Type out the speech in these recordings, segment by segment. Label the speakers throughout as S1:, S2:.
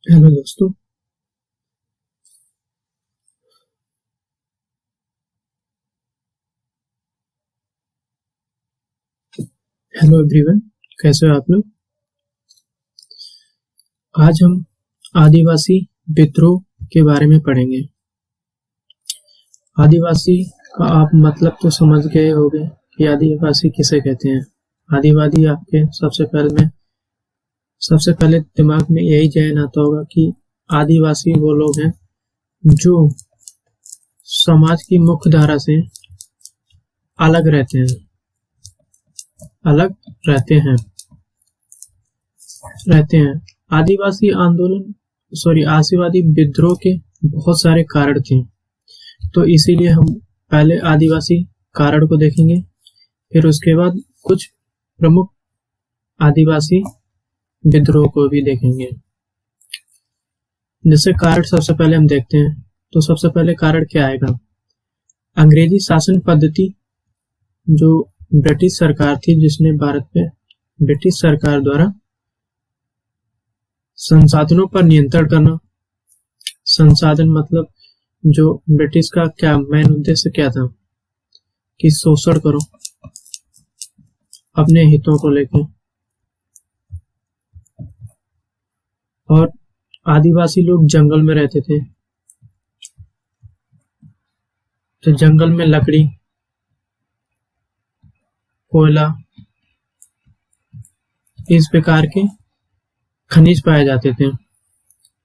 S1: Hello दोस्तों। Hello everyone, कैसे हो आप लोग। आज हम आदिवासी विद्रोह के बारे में पढ़ेंगे। आदिवासी का आप मतलब तो समझ गए होंगे कि आदिवासी किसे कहते हैं। आदिवासी आपके सबसे पहले दिमाग में यही जहन आता होगा कि आदिवासी वो लोग हैं जो समाज की मुख्य धारा से अलग रहते हैं अलग रहते हैं। आदिवासी विद्रोह के बहुत सारे कारण थे, तो इसीलिए हम पहले आदिवासी कारण को देखेंगे, फिर उसके बाद कुछ प्रमुख आदिवासी विद्रोह को भी देखेंगे। जैसे कारण सबसे पहले हम देखते हैं, तो सबसे पहले कारण क्या आएगा। अंग्रेजी शासन पद्धति, जो ब्रिटिश सरकार थी, जिसने भारत में ब्रिटिश सरकार द्वारा संसाधनों पर नियंत्रण करना। संसाधन मतलब जो ब्रिटिश का क्या मेन उद्देश्य क्या था कि शोषण करो अपने हितों को लेकर। और आदिवासी लोग जंगल में रहते थे, तो जंगल में लकड़ी, कोयला, इस प्रकार के खनिज पाए जाते थे।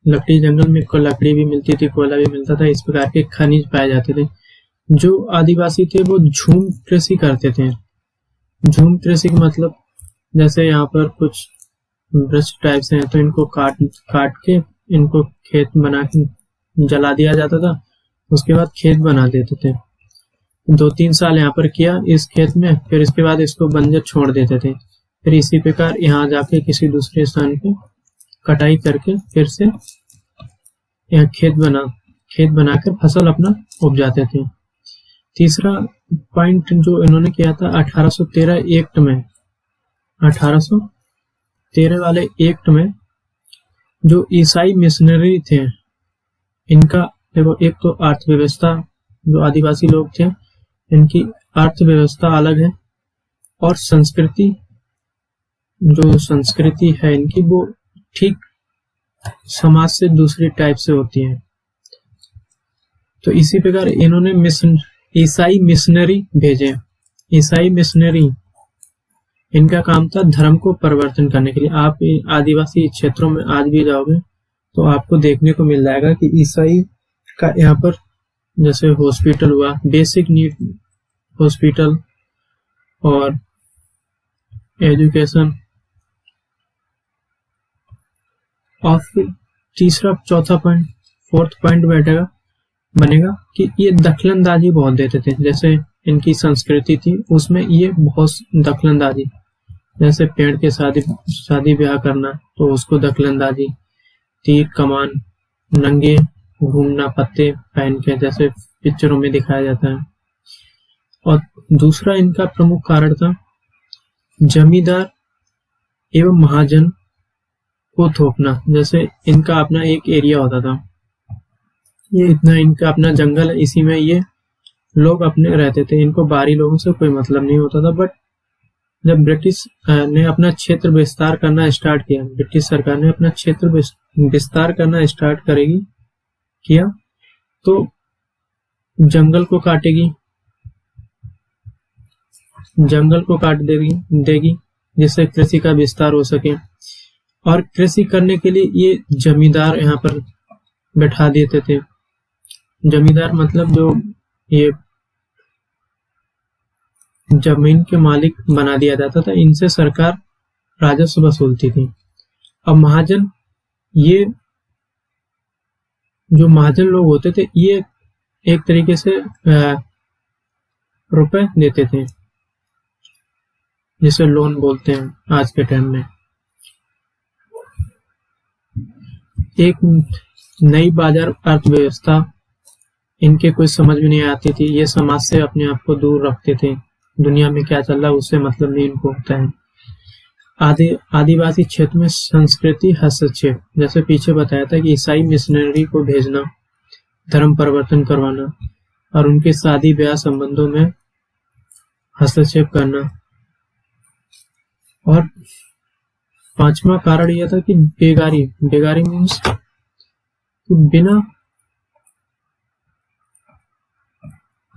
S1: लकड़ी, जंगल में लकड़ी भी मिलती थी, कोयला भी मिलता था, इस प्रकार के खनिज पाए जाते थे। जो आदिवासी थे वो झूम कृषि करते थे। झूम कृषि का मतलब, जैसे यहाँ पर कुछ वृक्ष टाइप से हैं, तो इनको काट के इनको खेत बना के जला दिया जाता था। उसके बाद खेत बना देते थे। 2-3 साल यहाँ पर किया इस खेत में, फिर इसके बाद इसको बंजर छोड़ देते थे। फिर इसी प्रकार यहाँ जाके किसी दूसरे स्थान पे कटाई करके फिर से यहाँ खेत बनाकर फसल अपना उपजाते थे। तीसरा पॉइंट जो इन्होंने किया था 1813 एक्ट में, 1813 वाले एक्ट में जो ईसाई मिशनरी थे, इनका देखो, एक तो अर्थव्यवस्था, जो आदिवासी लोग थे इनकी अर्थव्यवस्था अलग है, और जो संस्कृति है इनकी, वो ठीक समाज से दूसरी टाइप से होती है। तो इसी प्रकार इन्होंने ईसाई मिशनरी भेजे। ईसाई मिशनरी, इनका काम था धर्म को परिवर्तन करने के लिए। आप आदिवासी क्षेत्रों में आज भी जाओगे तो आपको देखने को मिल जाएगा कि ईसाई का यहाँ पर, जैसे हॉस्पिटल हुआ, बेसिक नीड हॉस्पिटल और एजुकेशन। और फिर तीसरा, चौथा पॉइंट, फोर्थ पॉइंट बनेगा कि ये दखलंदाजी बहुत देते थे। जैसे इनकी संस्कृति थी उसमें ये बहुत दखलंदाजी, जैसे पेड़ के शादी ब्याह करना तो उसको दखलंदाजी, तीर कमान, नंगे घूमना पत्ते पहन के, जैसे पिक्चरों में दिखाया जाता है। और दूसरा इनका प्रमुख कारण था जमींदार एवं महाजन को थोपना। जैसे इनका अपना एक एरिया होता था, ये इतना इनका अपना जंगल है, इसी में ये लोग अपने रहते थे, इनको बाहरी लोगों से कोई मतलब नहीं होता था। बट जब ब्रिटिश ने अपना क्षेत्र विस्तार करना स्टार्ट किया, ब्रिटिश सरकार ने अपना क्षेत्र विस्तार करना स्टार्ट किया, तो जंगल को काट देगी जिससे कृषि का विस्तार हो सके। और कृषि करने के लिए ये जमींदार यहाँ पर बैठा देते थे। जमींदार मतलब जो ये जमीन के मालिक बना दिया जाता था, इनसे सरकार राजस्व वसूलती थी। अब महाजन, ये जो महाजन लोग होते थे, ये एक तरीके से रुपए देते थे, जिसे लोन बोलते हैं आज के टाइम में। एक नई बाजार अर्थव्यवस्था इनके कुछ समझ में नहीं आती थी। ये समाज से अपने आप को दूर रखते थे, दुनिया में क्या चल रहा है उससे मतलब नहीं इनको होता है। आदिवासी क्षेत्र में संस्कृति हस्तक्षेप, जैसे पीछे बताया था कि ईसाई मिशनरी को भेजना, धर्म परिवर्तन करवाना और उनके शादी ब्याह संबंधों में हस्तक्षेप करना। और पांचवा कारण यह था कि बेगारी मीन्स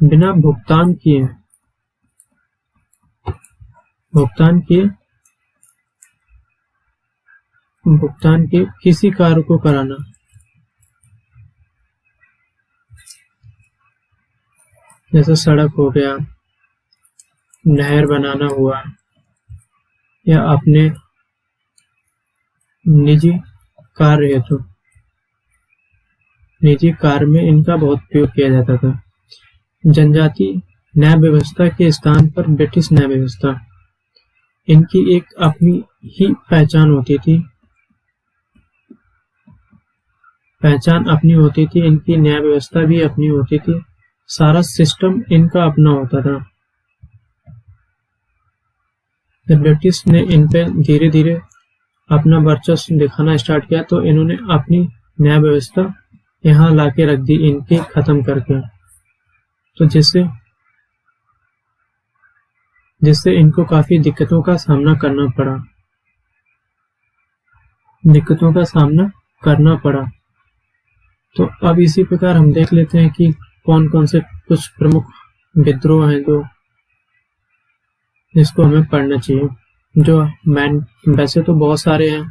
S1: बिना भुगतान किए किसी कार्य को कराना। जैसे सड़क हो गया, नहर बनाना हुआ, या अपने निजी कार्य में इनका बहुत उपयोग किया जाता था। जनजाति न्याय व्यवस्था के स्थान पर ब्रिटिश न्याय व्यवस्था, इनकी एक अपनी ही पहचान अपनी होती थी, इनकी न्याय व्यवस्था भी अपनी होती थी, सारा सिस्टम इनका अपना होता था। जब ब्रिटिश ने इन पे धीरे धीरे अपना वर्चस्व दिखाना स्टार्ट किया तो इन्होंने अपनी न्याय व्यवस्था यहाँ लाके रख दी, इनके खत्म करके। तो जिससे इनको काफी दिक्कतों का सामना करना पड़ा। तो अब इसी प्रकार हम देख लेते हैं कि कौन कौन से कुछ प्रमुख विद्रोह हैं जो जिसको हमें पढ़ना चाहिए। वैसे तो बहुत सारे हैं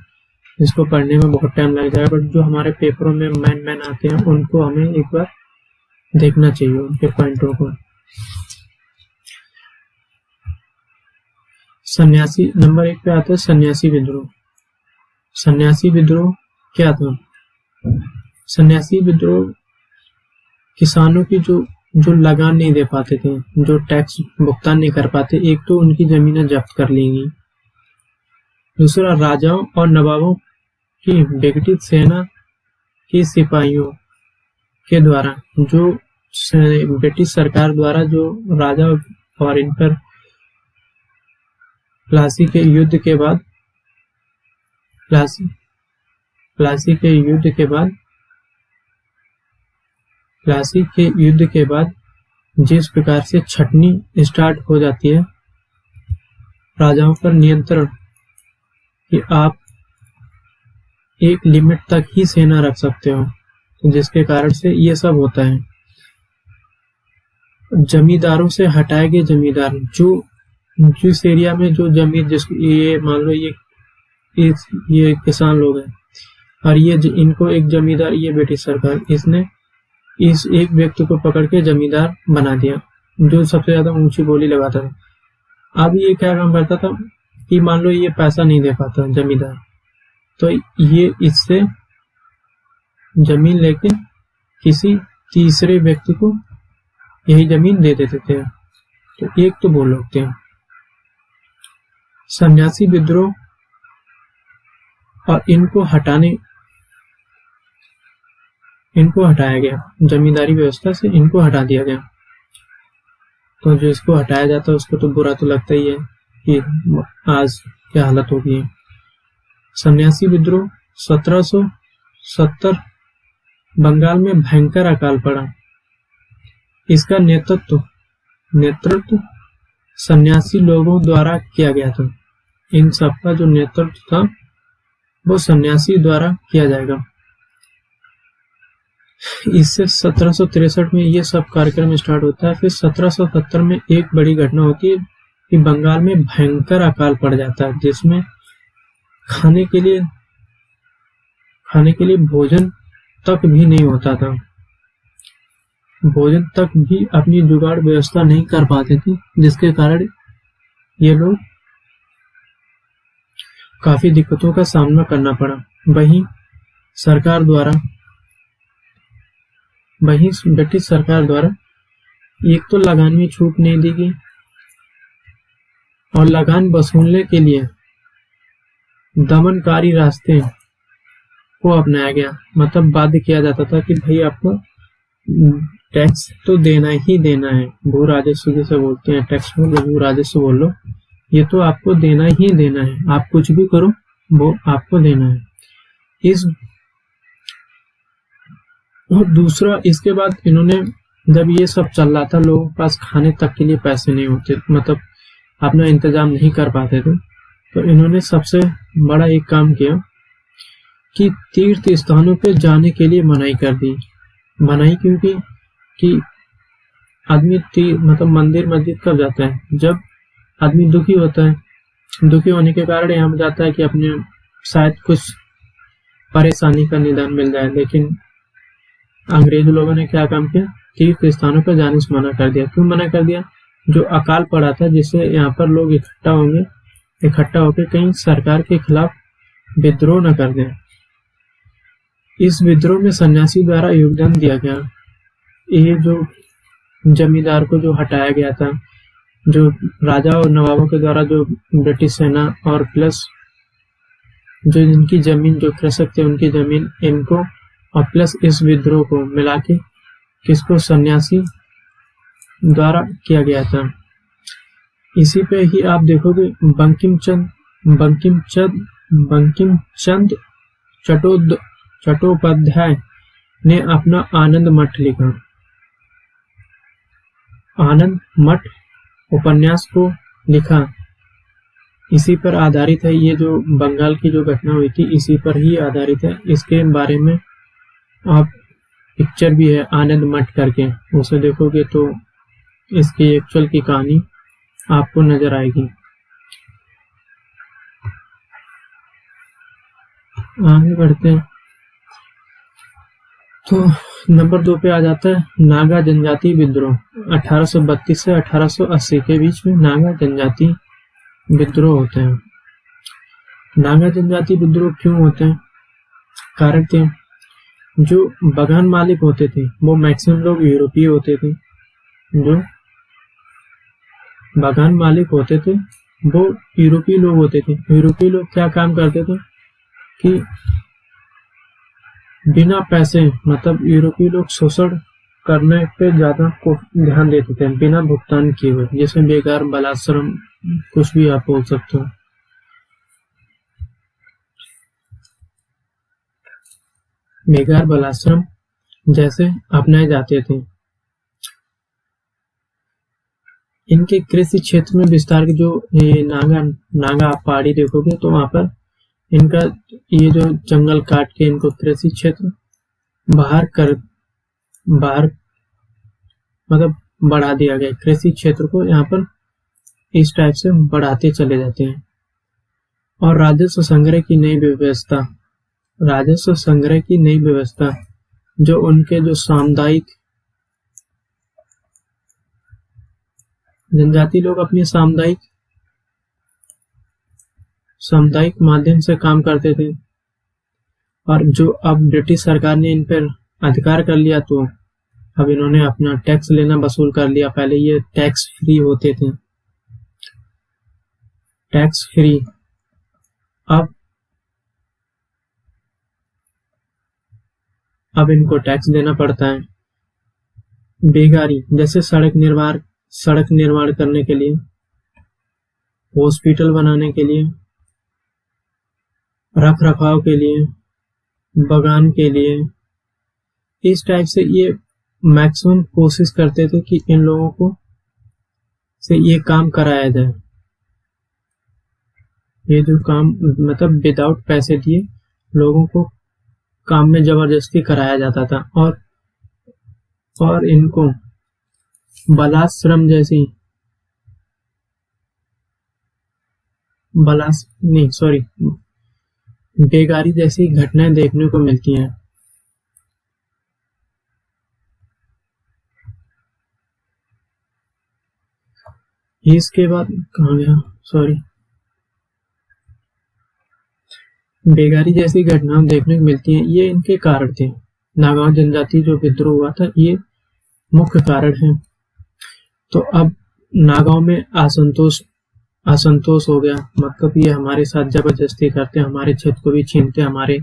S1: जिसको पढ़ने में बहुत टाइम लग जाएगा, बट जो हमारे पेपरों में मैन आते हैं उनको हमें एक बार देखना चाहिए, उनके पॉइंटों को। सन्यासी नंबर 1 पे आता है सन्यासी विद्रोह। सन्यासी विद्रोह क्या था? सन्यासी विद्रोह किसानों की जो लगान नहीं दे पाते थे, जो टैक्स भुगतान नहीं कर पाते, एक तो उनकी जमीनें जब्त कर लेंगी, दूसरा राजाओं और नवाबों की विघटित सेना के सिपाहियों के द्वारा, जो ब्रिटिश सरकार द्वारा जो राजा और इन पर प्लासी के युद्ध के बाद जिस प्रकार से छटनी स्टार्ट हो जाती है राजाओं पर नियंत्रण, कि आप एक लिमिट तक ही सेना रख सकते हो, तो जिसके कारण से ये सब होता है। जमींदारों से हटाए गए जमींदार, जो जिस एरिया में जो जमीन, ये मान लो ये किसान लोग हैं और इनको एक जमींदार, ये ब्रिटिश सरकार, इसने इस एक व्यक्ति को पकड़ के जमींदार बना दिया, जो सबसे ज्यादा ऊंची बोली लगाता था। अब ये क्या काम करता था कि मान लो ये पैसा नहीं दे पाता जमींदार, तो ये इससे जमीन लेके किसी तीसरे व्यक्ति को यही जमीन दे देते थे। तो एक तो बोल सकते हैं सन्यासी विद्रोह, और इनको हटाया गया जमींदारी व्यवस्था से, इनको हटा दिया गया। तो जो इसको हटाया जाता है उसको तो बुरा तो लगता ही है कि आज क्या हालत हो गई है। सन्यासी विद्रोह 1770 बंगाल में भयंकर अकाल पड़ा। इसका नेतृत्व सन्यासी लोगों द्वारा किया गया था। इन सबका जो नेतृत्व था वो सन्यासी द्वारा किया जाएगा। इससे 1763 में ये सब कार्यक्रम स्टार्ट होता है। फिर 1770 में एक बड़ी घटना होती है कि बंगाल में भयंकर अकाल पड़ जाता है, जिसमें खाने के लिए भोजन तक भी नहीं होता था। भोजन तक भी अपनी जुगाड़ व्यवस्था नहीं कर पाते थे, जिसके कारण ये लोग काफी दिक्कतों का सामना करना पड़ा। वहीं ब्रिटिश सरकार द्वारा एक तो लगान में छूट नहीं दी गई, और लगान वसूलने के लिए दमनकारी रास्ते को अपनाया गया। मतलब बाध्य किया जाता था कि भाई आपको टैक्स तो देना ही देना है। भू राजस्व जिसे बोलते हैं, टैक्स बोलो, भू राजस्व बोल लो, ये तो आपको देना ही देना है, आप कुछ भी करो वो आपको देना है। इस और दूसरा, इसके बाद इन्होंने, जब ये सब चल रहा था, लोगों के पास खाने तक के लिए पैसे नहीं होते, मतलब अपना इंतजाम नहीं कर पाते थे, तो इन्होंने सबसे बड़ा एक काम किया कि तीर्थ स्थानों पे जाने के लिए मनाही कर दी। मनाही क्योंकि कि आदमी मतलब मंदिर मस्जिद कब जाता है, जब आदमी दुखी होता है। दुखी होने के कारण यहाँ जाता है कि अपने शायद कुछ परेशानी का निदान मिल जाए। लेकिन अंग्रेज लोगों ने क्या काम किया, तीर्थ स्थानों पर जाने से मना कर दिया। क्यों मना कर दिया? जो अकाल पड़ा था, जिससे यहाँ पर लोग इकट्ठा होकर कहीं सरकार के खिलाफ विद्रोह न कर दें। इस विद्रोह में सन्यासी द्वारा योगदान दिया गया। ये जो जमींदार को जो हटाया गया था, जो राजा और नवाबों के द्वारा जो ब्रिटिश सेना और प्लस जो इनकी जमीन, जो कृषक थे उनकी जमीन, इनको और प्लस इस विद्रोह को मिला के किसको, सन्यासी द्वारा किया गया था। इसी पे ही आप देखोगे बंकिम चंद चट्टोपाध्याय ने अपना आनंद मठ लिखा। आनंद मठ उपन्यास को लिखा, इसी पर आधारित है। ये जो बंगाल की जो घटना हुई थी, इसी पर ही आधारित है। इसके बारे में आप पिक्चर भी है आनंद मठ करके, उसे देखोगे तो इसकी एक्चुअल की कहानी आपको नजर आएगी। आगे बढ़ते हैं तो नंबर 2 पे आ जाता है नागा जनजाति विद्रोह। 1832 से 1880 के बीच में नागा जनजाति विद्रोह होते हैं। नागा जनजाति विद्रोह क्यों होते हैं? कारण थे, जो बागान मालिक होते थे वो मैक्सिमम लोग यूरोपीय होते थे। जो बागान मालिक होते थे वो यूरोपीय लोग होते थे। यूरोपीय लोग क्या काम करते थे कि बिना पैसे, मतलब यूरोपीय लोग शोषण करने पे ज्यादा को ध्यान देते थे, बिना भुगतान किए हुए, जैसे बेकार, बलाश्रम, कुछ भी आप बोल सकते हो। बेकार बलाश्रम जैसे अपनाए जाते थे। इनके कृषि क्षेत्र में विस्तार के जो ये नागा पहाड़ी देखोगे तो वहां पर इनका ये जो जंगल काट के इनको कृषि क्षेत्र बाहर मतलब बढ़ा दिया गया। कृषि क्षेत्र को यहाँ पर इस टाइप से बढ़ाते चले जाते हैं। और राजस्व संग्रह की नई व्यवस्था, जो उनके जो सामुदायिक जनजाति लोग अपने सामुदायिक माध्यम से काम करते थे, और जो अब ब्रिटिश सरकार ने इन पर अधिकार कर लिया, तो अब इन्होंने अपना टैक्स लेना वसूल कर लिया। पहले ये टैक्स फ्री होते थे, टैक्स फ्री। अब इनको टैक्स देना पड़ता है। बेगारी, जैसे सड़क निर्माण करने के लिए, हॉस्पिटल बनाने के लिए, रख रखाव के लिए, बागान के लिए, इस टाइप से ये मैक्सिमम कोशिश करते थे कि इन लोगों को से ये काम कराया जाए। ये जो काम, मतलब विदाउट पैसे दिए लोगों को काम में जबरदस्ती कराया जाता था। और इनको बेगारी जैसी घटनाएं देखने को मिलती हैं। इसके बाद कहाँ गया, बेगारी जैसी घटनाएं देखने को मिलती हैं। ये इनके कारण थे। नागाओं जनजाति जो विद्रोह हुआ था, ये मुख्य कारण है। तो अब नागाओं में असंतोष हो गया, मतलब ये हमारे साथ जबरदस्ती करते हैं, हमारे क्षेत्र को भी छीनते हैं, हमारे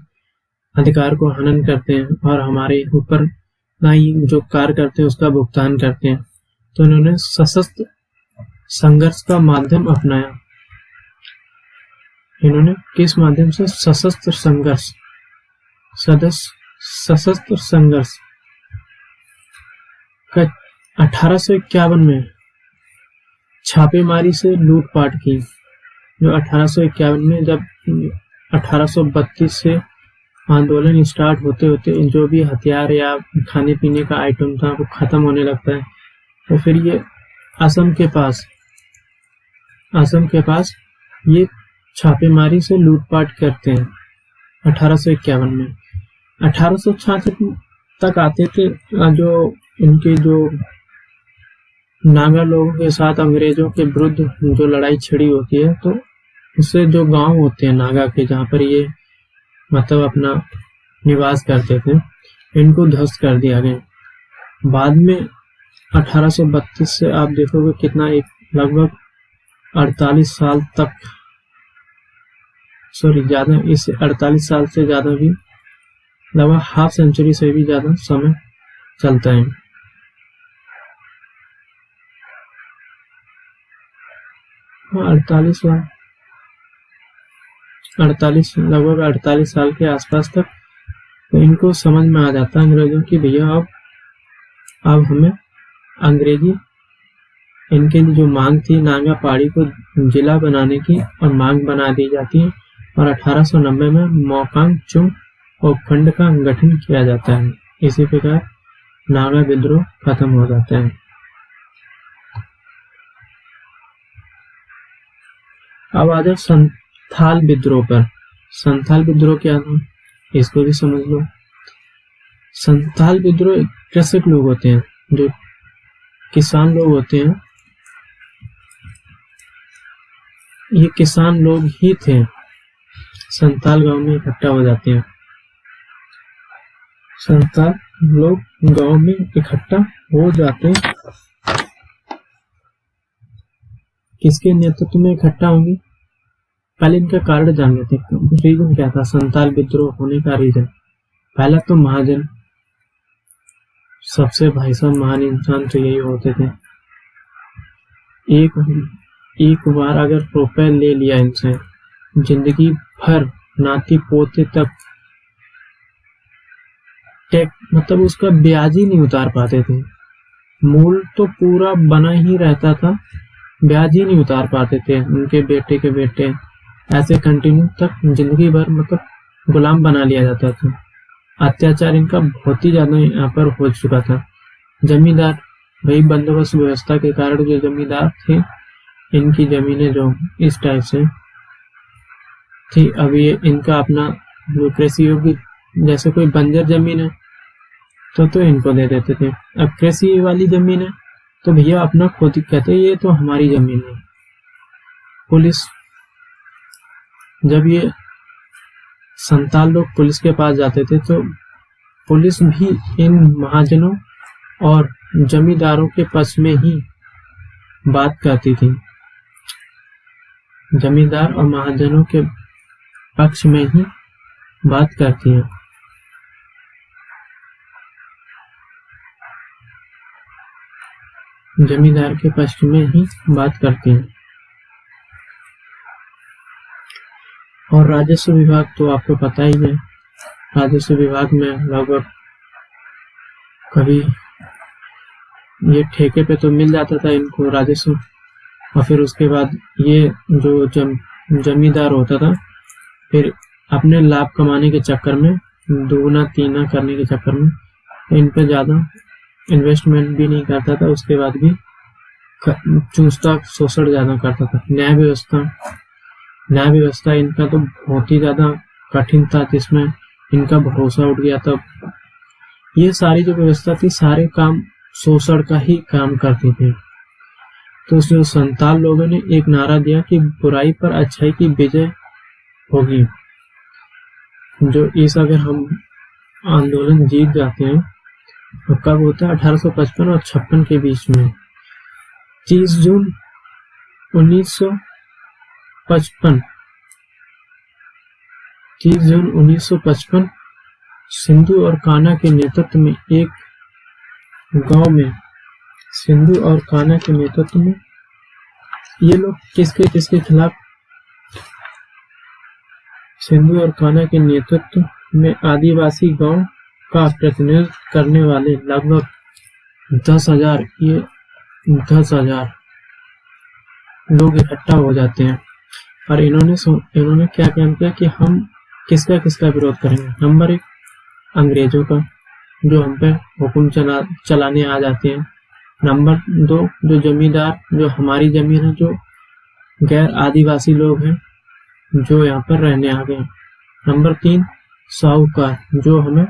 S1: अधिकार को हनन करते हैं, और हमारे ऊपर ना ही जो कार्य करते हैं उसका भुगतान करते हैं। तो इन्होंने सशस्त्र संघर्ष का माध्यम अपनाया। इन्होंने किस माध्यम से सशस्त्र संघर्ष का 1851 में छापेमारी से लूटपाट की। जो 1851 में जब 1832 से आंदोलन स्टार्ट होते होते जो भी हथियार या खाने पीने का आइटम था वो खत्म होने लगता है, तो फिर ये असम के पास ये छापेमारी से लूटपाट करते हैं 1851 में। 1866 तक आते थे जो इनके जो नागा लोगों के साथ अंग्रेजों के विरुद्ध जो लड़ाई छिड़ी होती है, तो उससे जो गांव होते हैं नागा के जहाँ पर ये मतलब अपना निवास करते थे, इनको ध्वस्त कर दिया गया। बाद में 1832 से आप देखोगे कितना एक लगभग 48 साल तक, ज़्यादा, इस 48 साल से ज़्यादा भी, लगभग हाफ सेंचुरी से भी ज़्यादा समय चलता है। लगभग 48 साल के आसपास तक तो इनको समझ में आ जाता है अंग्रेजों की भैया अब हमें अंग्रेजी, इनके लिए जो मांग थी नागा पहाड़ी को जिला बनाने की और मांग बना दी जाती है, और 1890 में मोकांग चुंग उपखंड का गठन किया जाता है। इसी प्रकार नागा विद्रोह खत्म हो जाता है। अब आ जाओ संथाल विद्रोह पर। संथाल विद्रोह क्या था, इसको भी समझ लो। संथाल विद्रोह कृषक लोग होते हैं, जो किसान लोग होते हैं, ये किसान लोग ही थे, संथाल गांव में इकट्ठा हो जाते हैं। संथाल लोग गांव में इकट्ठा हो जाते हैं। किसके नेतृत्व में इकट्ठा होंगे, पहले इनका कारण जान लेते हैं। रीजन क्या था संथाल विद्रोह होने का रीजन? पहला तो महाजन, सबसे भाई साहब महान इंसान तो यही होते थे। एक बार अगर रुपए ले लिया इनसे, जिंदगी भर नाती पोते तक मतलब उसका ब्याज ही नहीं उतार पाते थे। मूल तो पूरा बना ही रहता था, ब्याज ही नहीं उतार पाते थे। उनके बेटे के बेटे ऐसे कंटिन्यू तक जिंदगी भर मतलब गुलाम बना लिया जाता था। अत्याचार इनका बहुत ही ज्यादा यहाँ पर हो चुका था। जमींदार, वही बंदोबस्त व्यवस्था के कारण जो जमींदार थे, इनकी जमीनें जो इस टाइप से थी, अभी इनका अपना जो कृषि योग्य, जैसे कोई बंजर जमीन है तो इनको दे देते थे। अब कृषि वाली जमीन है तो भैया अपना खुद कहते ये तो हमारी जमीन है। पुलिस, जब ये संताल लोग पुलिस के पास जाते थे तो पुलिस भी इन महाजनों और जमींदारों के पक्ष में ही बात करती थी। जमींदार और महाजनों के पक्ष में ही बात करती है। जमींदार के पक्ष में ही बात करती है। और राजस्व विभाग तो आपको पता ही है, राजस्व विभाग में लगभग कभी ये ठेके पे तो मिल जाता था इनको राजस्व, और फिर उसके बाद ये जो जमींदार होता था, फिर अपने लाभ कमाने के चक्कर में, दुगना तीना करने के चक्कर में इन पे ज्यादा इन्वेस्टमेंट भी नहीं करता था। उसके बाद भी चूसता शोषण ज्यादा करता था। न्याय व्यवस्था इनका तो बहुत ही ज्यादा कठिन था, जिसमें इनका भरोसा उठ गया था। ये सारी जो व्यवस्था थी, सारे काम शोषण का ही काम करती थी। तो उसमें संताल लोगों ने एक नारा दिया कि बुराई पर अच्छाई की विजय होगी। जो इस अगर हम आंदोलन जीत जाते हैं तो कब होता है, 1855 और 56 के बीच में। 30 जून 1955 सिंधु और कान्हा के नेतृत्व में एक गांव में, सिंधु और कान्हा के नेतृत्व में ये लोग किसके खिलाफ सिंधु और कान्हा के नेतृत्व में आदिवासी गांव का प्रतिनिधित्व करने वाले लगभग 10,000 लोग इकट्ठा हो जाते हैं और इन्होंने क्या काम किया कि हम किसका विरोध करेंगे। नंबर 1, अंग्रेजों का, जो हम पे हुक्म चलाने आ जाते हैं। नंबर 2, जो जमींदार, जो हमारी जमीन है, जो गैर आदिवासी लोग हैं, जो यहाँ पर रहने आ गए। नंबर 3, साहूकार, जो हमें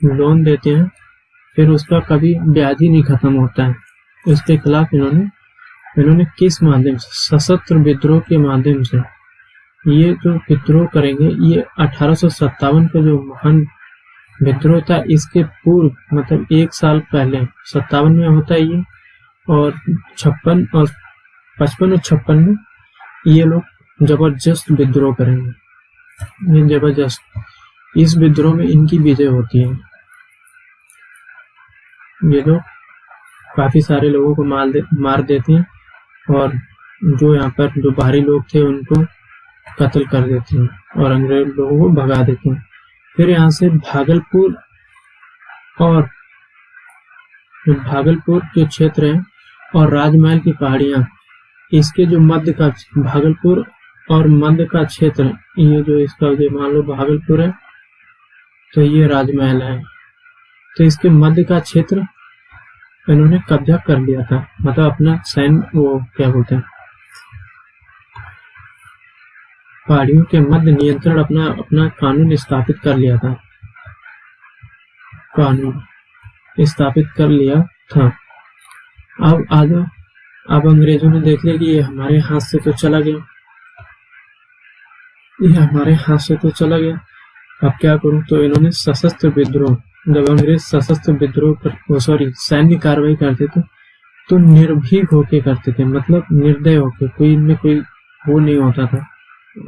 S1: लोन देते हैं, फिर उसका कभी ब्याज ही नहीं खत्म होता है। इसके खिलाफ इन्होंने किस माध्यम से, सशस्त्र विद्रोह के माध्यम से ये जो विद्रोह करेंगे। ये 1857 का जो महान विद्रोह था, इसके पूर्व मतलब 1 साल पहले 57 में होता है ये, और 55 और 56 में ये लोग जबरदस्त विद्रोह करेंगे। ये जबरदस्त, इस विद्रोह में इनकी विजय होती है। ये लोग काफी सारे लोगों को मार देते हैं और जो यहाँ पर जो बाहरी लोग थे उनको कत्ल कर देते हैं और अंग्रेज लोगों को भगा देते हैं। फिर यहाँ से भागलपुर के क्षेत्र है और राजमहल की पहाड़ियां, इसके जो मध्य का भागलपुर और मध्य का क्षेत्र, ये जो इसका जो मान लो भागलपुर है तो ये राजमहल है, तो इसके मध्य का क्षेत्र इन्होंने कब्जा कर लिया था। मतलब अपना सैन्य, वो क्या बोलते हैं, पहाड़ियों के मध्य नियंत्रण, अपना कानून स्थापित कर लिया था। अब अंग्रेजों ने देख लिया कि ये हमारे हाथ से तो चला गया, अब क्या करूं। तो इन्होंने सशस्त्र विद्रोह, जब अंग्रेज सशस्त्र विद्रोह पर सैन्य कार्रवाई करते थे तो निर्भीक होके करते थे, मतलब निर्दय होके, कोई इनमें कोई वो नहीं होता था।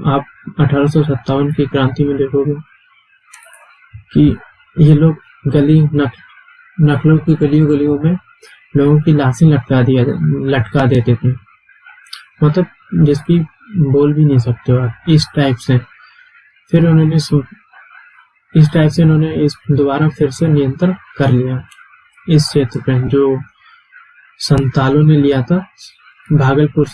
S1: आप 1857 की क्रांति में देखोगे कि ये लोग नकलों की गलियों में लोगों की लाशें लटका देते थे, मतलब जिसकी बोल भी नहीं सकते हो आप, इस टाइप से। फिर इन्होंने इस दोबारा फिर से नियंत्रण कर लिया इस क्षेत्र पे, जो संतालों ने लिया था भागलपुर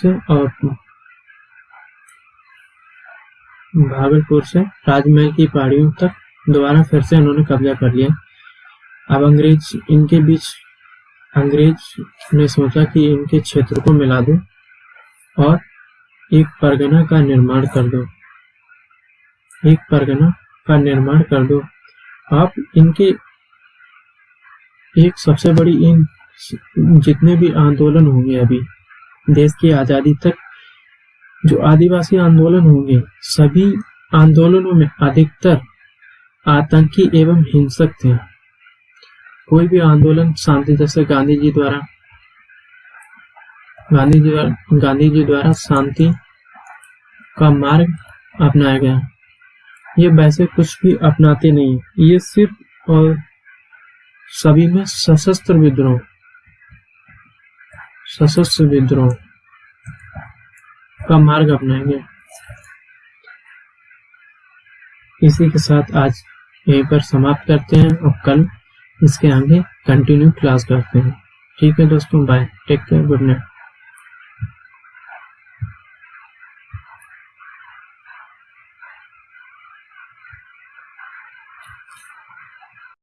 S1: से राजमहल की पहाड़ियों तक दोबारा फिर से उन्होंने कब्जा कर लिया। अब अंग्रेज ने सोचा कि इनके क्षेत्र को मिला दो और एक परगना का निर्माण कर दो। आप इनके एक सबसे बड़ी, इन जितने भी आंदोलन होंगे अभी देश की आजादी तक, जो आदिवासी आंदोलन होंगे, सभी आंदोलनों में अधिकतर आतंकी एवं हिंसक थे। कोई भी आंदोलन शांति, जैसे गांधी जी द्वारा शांति का मार्ग अपनाया गया, ये वैसे कुछ भी अपनाते नहीं, ये सिर्फ और सभी में सशस्त्र विद्रोह का मार्ग अपनाएंगे। इसी के साथ आज यहीं पर समाप्त करते हैं और कल इसके आगे कंटिन्यू क्लास करते हैं। ठीक है दोस्तों, bye, take care, good night.